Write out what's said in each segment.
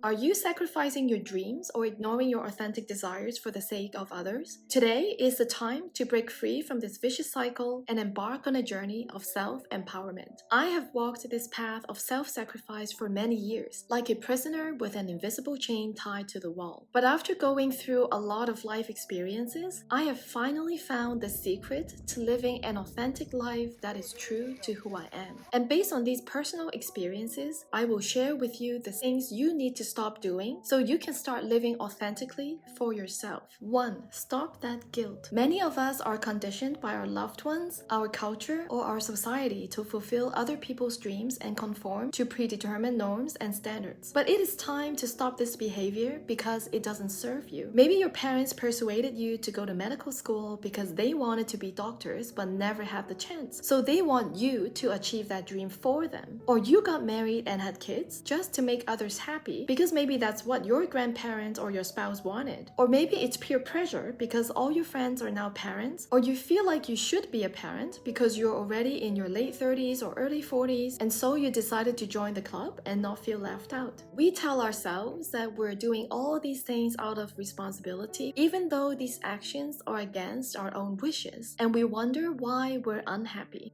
Are you sacrificing your dreams or ignoring your authentic desires for the sake of others? Today is the time to break free from this vicious cycle and embark on a journey of self-empowerment. I have walked this path of self-sacrifice for many years, like a prisoner with an invisible chain tied to the wall. But after going through a lot of life experiences, I have finally found the secret to living an authentic life that is true to who I am. And based on these personal experiences, I will share with you the things you need to stop doing so you can start living authentically for yourself. 1. Stop that guilt. Many of us are conditioned by our loved ones, our culture, or our society to fulfill other people's dreams and conform to predetermined norms and standards. But it is time to stop this behavior because it doesn't serve you. Maybe your parents persuaded you to go to medical school because they wanted to be doctors but never had the chance. So they want you to achieve that dream for them. Or you got married and had kids just to make others happy because maybe that's what your grandparents or your spouse wanted. Or maybe it's peer pressure because all your friends are now parents, or you feel like you should be a parent because you're already in your late 30s or early 40s, and so you decided to join the club and not feel left out. We tell ourselves that we're doing all these things out of responsibility, even though these actions are against our own wishes, and we wonder why we're unhappy.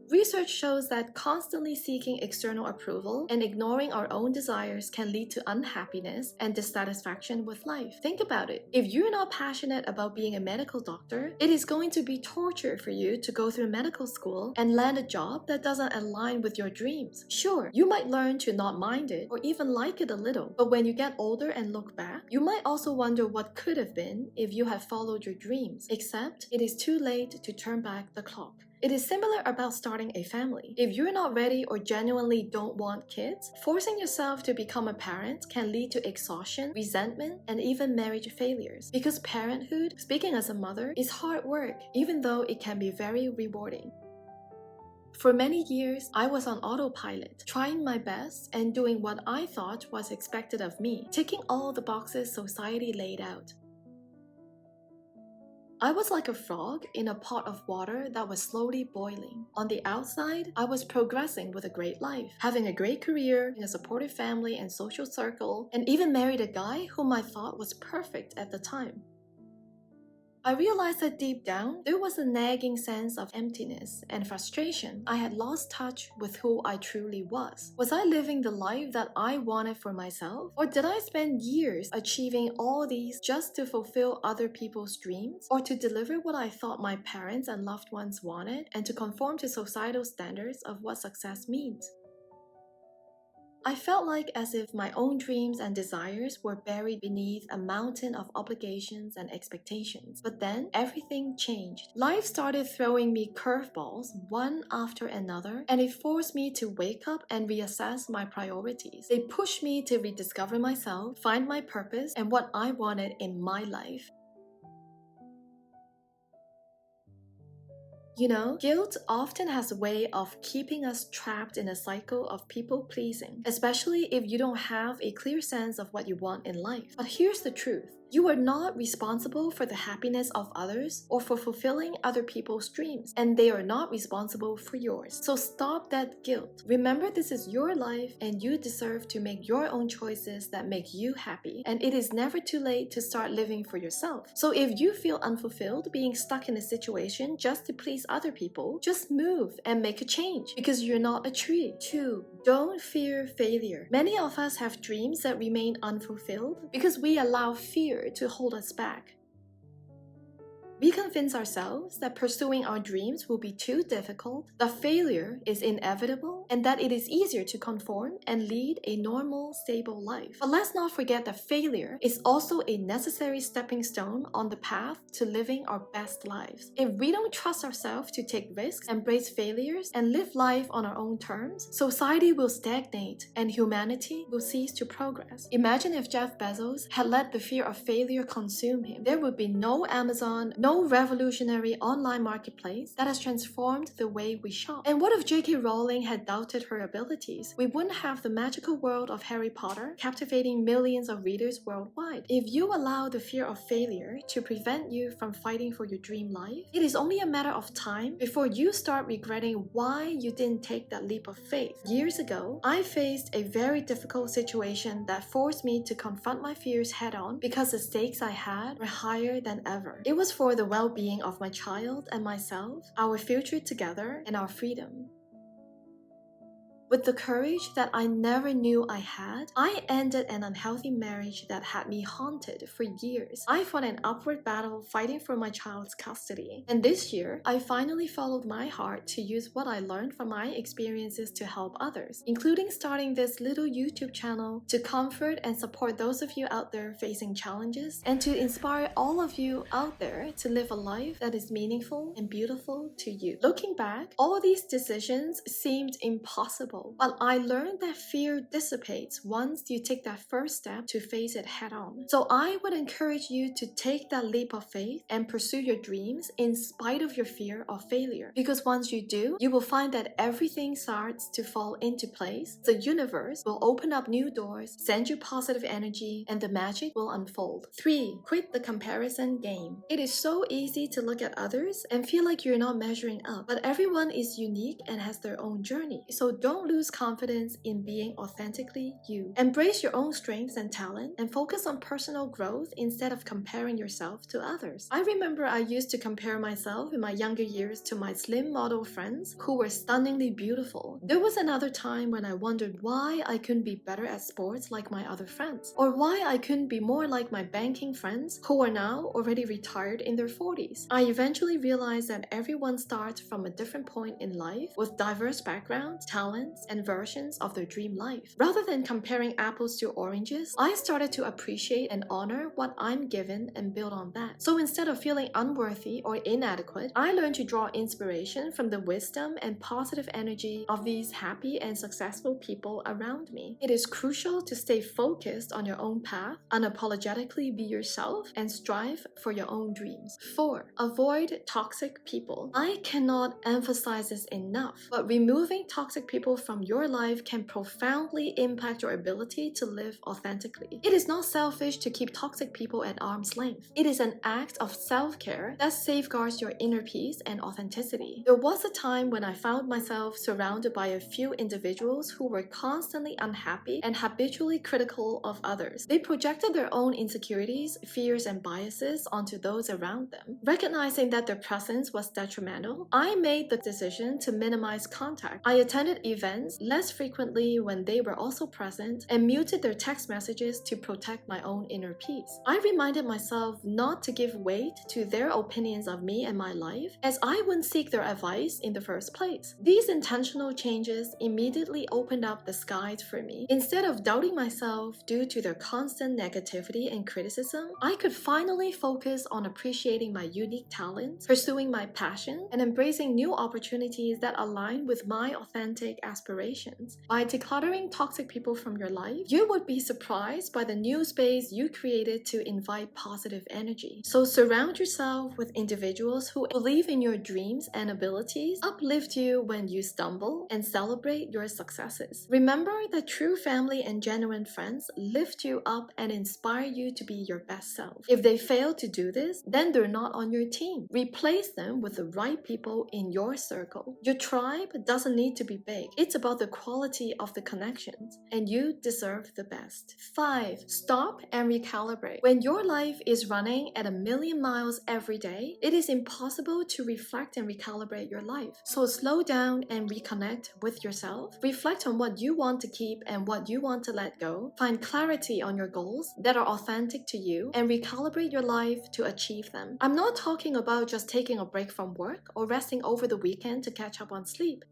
Research shows that constantly seeking external approval and ignoring our own desires can lead to unhappiness and dissatisfaction with life. Think about it. If you're not passionate about being a medical doctor, it is going to be torture for you to go through medical school and land a job that doesn't align with your dreams. Sure, you might learn to not mind it or even like it a little, but when you get older and look back, you might also wonder what could have been if you had followed your dreams, except it is too late to turn back the clock. It is similar about starting a family. If you're not ready or genuinely don't want kids, forcing yourself to become a parent can lead to exhaustion, resentment, and even marriage failures. Because parenthood, speaking as a mother, is hard work, even though it can be very rewarding. For many years, I was on autopilot, trying my best and doing what I thought was expected of me, ticking all the boxes society laid out. I was like a frog in a pot of water that was slowly boiling. On the outside, I was progressing with a great life, having a great career, a supportive family and social circle, and even married a guy whom I thought was perfect at the time. I realized that deep down, there was a nagging sense of emptiness and frustration. I had lost touch with who I truly was. Was I living the life that I wanted for myself? Or did I spend years achieving all these just to fulfill other people's dreams? Or to deliver what I thought my parents and loved ones wanted and to conform to societal standards of what success means? I felt like as if my own dreams and desires were buried beneath a mountain of obligations and expectations. But then everything changed. Life started throwing me curveballs one after another, and it forced me to wake up and reassess my priorities. They pushed me to rediscover myself, find my purpose, and what I wanted in my life. You know, guilt often has a way of keeping us trapped in a cycle of people pleasing, especially if you don't have a clear sense of what you want in life. But here's the truth. You are not responsible for the happiness of others or for fulfilling other people's dreams, and they are not responsible for yours. So stop that guilt. Remember, this is your life and you deserve to make your own choices that make you happy, and it is never too late to start living for yourself. So if you feel unfulfilled being stuck in a situation just to please other people, just move and make a change because you're not a tree. 2. Don't fear failure. Many of us have dreams that remain unfulfilled because we allow fear to hold us back. We convince ourselves that pursuing our dreams will be too difficult, that failure is inevitable, and that it is easier to conform and lead a normal, stable life. But let's not forget that failure is also a necessary stepping stone on the path to living our best lives. If we don't trust ourselves to take risks, embrace failures, and live life on our own terms, society will stagnate and humanity will cease to progress. Imagine if Jeff Bezos had let the fear of failure consume him. There would be no Amazon, No revolutionary online marketplace that has transformed the way we shop. And what if J.K. Rowling had doubted her abilities? We wouldn't have the magical world of Harry Potter captivating millions of readers worldwide. If you allow the fear of failure to prevent you from fighting for your dream life, it is only a matter of time before you start regretting why you didn't take that leap of faith. Years ago, I faced a very difficult situation that forced me to confront my fears head-on because the stakes I had were higher than ever. It was for the well-being of my child and myself, our future together, and our freedom. With the courage that I never knew I had, I ended an unhealthy marriage that had me haunted for years. I fought an upward battle fighting for my child's custody. And this year, I finally followed my heart to use what I learned from my experiences to help others, including starting this little YouTube channel to comfort and support those of you out there facing challenges, and to inspire all of you out there to live a life that is meaningful and beautiful to you. Looking back, all these decisions seemed impossible. But I learned that fear dissipates once you take that first step to face it head on. So I would encourage you to take that leap of faith and pursue your dreams in spite of your fear of failure. Because once you do, you will find that everything starts to fall into place. The universe will open up new doors, send you positive energy, and the magic will unfold. 3. Quit the comparison game. It is so easy to look at others and feel like you're not measuring up, but everyone is unique and has their own journey. So don't lose confidence in being authentically you. Embrace your own strengths and talent and focus on personal growth instead of comparing yourself to others. I remember I used to compare myself in my younger years to my slim model friends who were stunningly beautiful. There was another time when I wondered why I couldn't be better at sports like my other friends, or why I couldn't be more like my banking friends who are now already retired in their 40s. I eventually realized that everyone starts from a different point in life with diverse backgrounds, talents, and versions of their dream life. Rather than comparing apples to oranges, I started to appreciate and honor what I'm given and build on that. So instead of feeling unworthy or inadequate, I learned to draw inspiration from the wisdom and positive energy of these happy and successful people around me. It is crucial to stay focused on your own path, unapologetically be yourself, and strive for your own dreams. 4. Avoid toxic people. I cannot emphasize this enough, but removing toxic people from your life can profoundly impact your ability to live authentically. It is not selfish to keep toxic people at arm's length. It is an act of self-care that safeguards your inner peace and authenticity. There was a time when I found myself surrounded by a few individuals who were constantly unhappy and habitually critical of others. They projected their own insecurities, fears, and biases onto those around them. Recognizing that their presence was detrimental, I made the decision to minimize contact. I attended events less frequently when they were also present and muted their text messages to protect my own inner peace. I reminded myself not to give weight to their opinions of me and my life, as I wouldn't seek their advice in the first place. These intentional changes immediately opened up the skies for me. Instead of doubting myself due to their constant negativity and criticism, I could finally focus on appreciating my unique talents, pursuing my passion, and embracing new opportunities that align with my authentic aspirations. By decluttering toxic people from your life, you would be surprised by the new space you created to invite positive energy. So surround yourself with individuals who believe in your dreams and abilities, uplift you when you stumble, and celebrate your successes. Remember that true family and genuine friends lift you up and inspire you to be your best self. If they fail to do this, then they're not on your team. Replace them with the right people in your circle. Your tribe doesn't need to be big. It's about the quality of the connections, and you deserve the best. 5. Stop and recalibrate. When your life is running at 1,000,000 miles every day, it is impossible to reflect and recalibrate your life. So slow down and reconnect with yourself. Reflect on what you want to keep and what you want to let go. Find clarity on your goals that are authentic to you and recalibrate your life to achieve them. I'm not talking about just taking a break from work or resting over the weekend to catch up on sleep.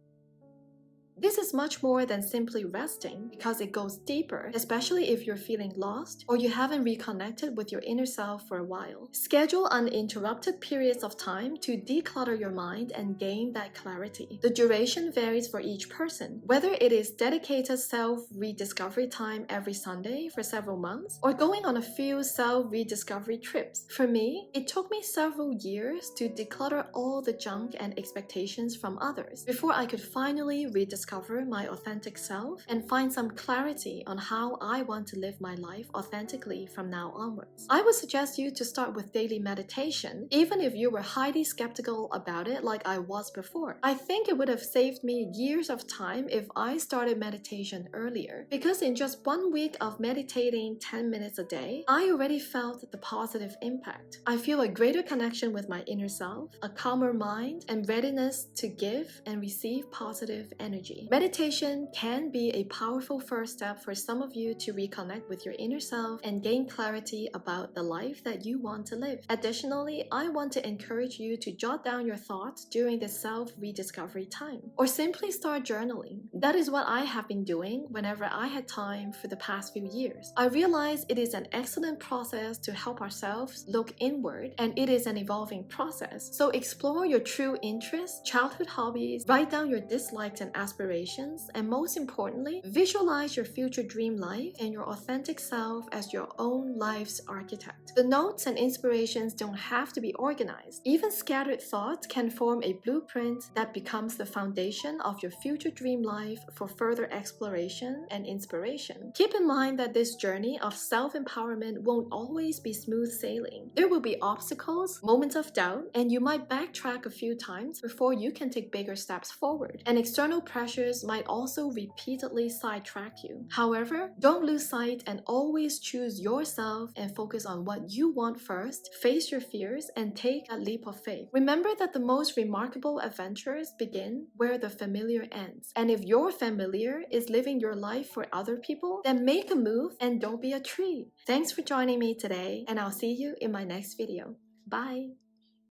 This is much more than simply resting because it goes deeper, especially if you're feeling lost or you haven't reconnected with your inner self for a while. Schedule uninterrupted periods of time to declutter your mind and gain that clarity. The duration varies for each person, whether it is dedicated self-rediscovery time every Sunday for several months or going on a few self-rediscovery trips. For me, it took me several years to declutter all the junk and expectations from others before I could finally rediscover my authentic self and find some clarity on how I want to live my life authentically from now onwards. I would suggest you to start with daily meditation, even if you were highly skeptical about it like I was before. I think it would have saved me years of time if I started meditation earlier, because in just 1 week of meditating 10 minutes a day, I already felt the positive impact. I feel a greater connection with my inner self, a calmer mind, and readiness to give and receive positive energy. Meditation can be a powerful first step for some of you to reconnect with your inner self and gain clarity about the life that you want to live. Additionally, I want to encourage you to jot down your thoughts during this self-rediscovery time, or simply start journaling. That is what I have been doing whenever I had time for the past few years. I realize it is an excellent process to help ourselves look inward, and it is an evolving process. So explore your true interests, childhood hobbies, write down your dislikes and aspirations, and most importantly, visualize your future dream life and your authentic self as your own life's architect. The notes and inspirations don't have to be organized. Even scattered thoughts can form a blueprint that becomes the foundation of your future dream life for further exploration and inspiration. Keep in mind that this journey of self-empowerment won't always be smooth sailing. There will be obstacles, moments of doubt, and you might backtrack a few times before you can take bigger steps forward. And external pressures might also repeatedly sidetrack you. However, don't lose sight and always choose yourself and focus on what you want first, face your fears, and take a leap of faith. Remember that the most remarkable adventures begin where the familiar ends. And if your familiar is living your life for other people, then make a move and don't be a tree. Thanks for joining me today, and I'll see you in my next video. Bye!